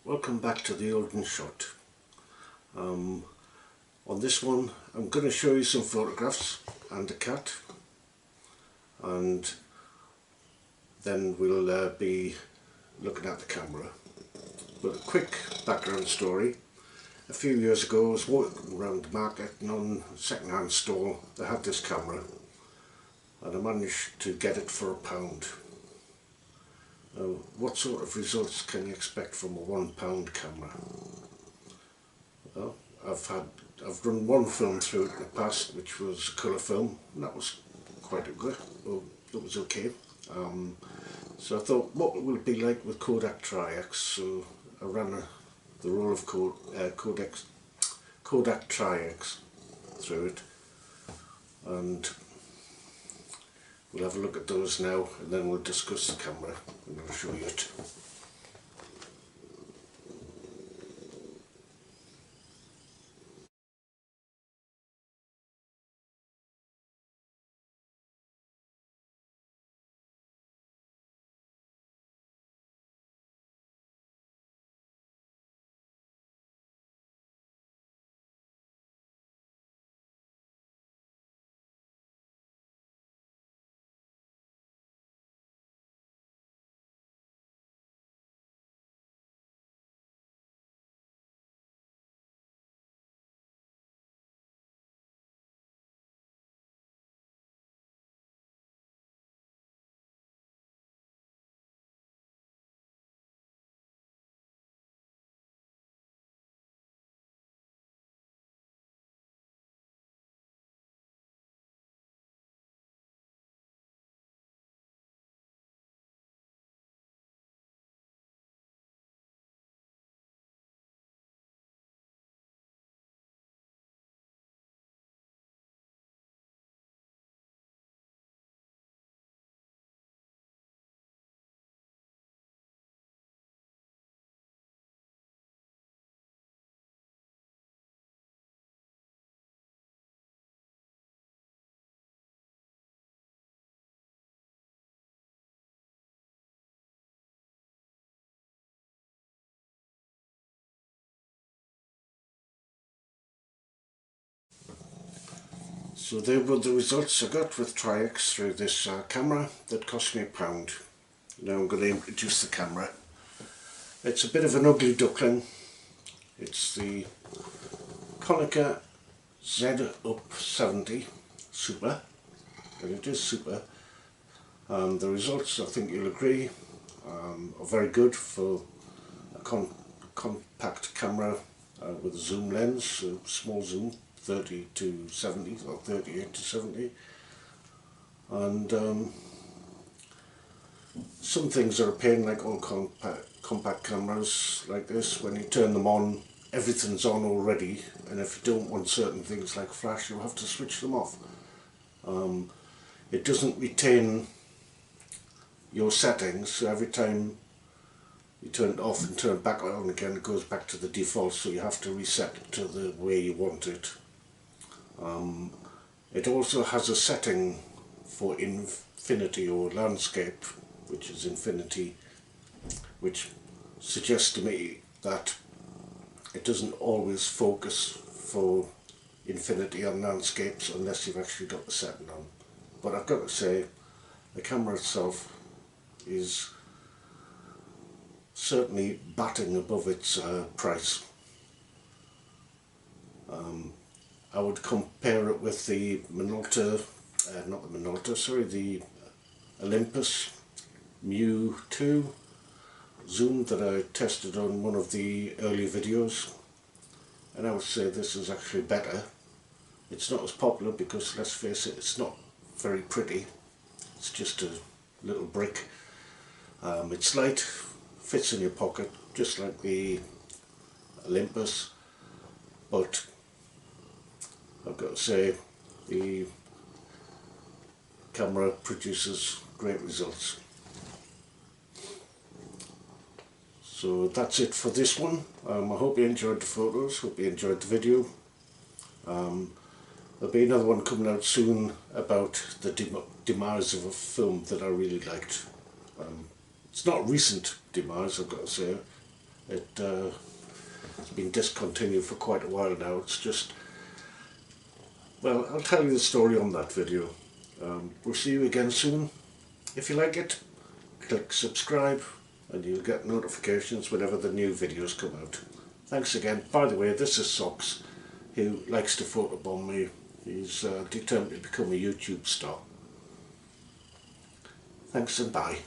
Welcome back to the Old and Shot. On this one I'm going to show you some photographs and a cat, and then we'll be looking at the camera. But a quick background story. A few years ago I was walking around the market and on a second-hand stall they had this camera, and I managed to get it for £1. What sort of results can you expect from a £1 camera? Well, I've run one film through it in the past, which was a colour film, and that was quite good. Well, it was okay. So I thought, what will it be like with Kodak Tri-X? So I ran the roll of Kodak Tri-X through it, and we'll have a look at those now, and then we'll discuss the camera and I'll show you it. So there were the results I got with Tri-X through this camera that cost me £1. Now I'm going to introduce the camera. It's a bit of an ugly duckling. It's the Konica Z-up 70 Super, and it is super. The results, I think you'll agree, are very good for a compact camera with a zoom lens, so small zoom, 30 to 70 or 38 to 70, and some things are a pain, like on compact cameras like this. When you turn them on, everything's on already, and if you don't want certain things like flash, you'll have to switch them off. It doesn't retain your settings, so every time you turn it off and turn it back on again, it goes back to the default, so you have to reset it to the way you want it. It also has a setting for infinity or landscape, which is infinity, which suggests to me that it doesn't always focus for infinity on landscapes unless you've actually got the setting on. But I've got to say, the camera itself is certainly batting above its price. I would compare it with the the Olympus Mu 2 zoom that I tested on one of the early videos, and I would say this is actually better. It's not as popular because, let's face it, it's not very pretty. It's just a little brick. It's light, fits in your pocket just like the Olympus, but I've got to say the camera produces great results. So that's it for this one. I hope you enjoyed the photos, hope you enjoyed the video. There'll be another one coming out soon about the demise of a film that I really liked. It's not recent demise, I've got to say. It's been discontinued for quite a while now. It's just, well, I'll tell you the story on that video. We'll see you again soon. If you like it, click subscribe and you'll get notifications whenever the new videos come out. Thanks again. By the way, this is Socks, who likes to photobomb me. He's determined to become a YouTube star. Thanks and bye.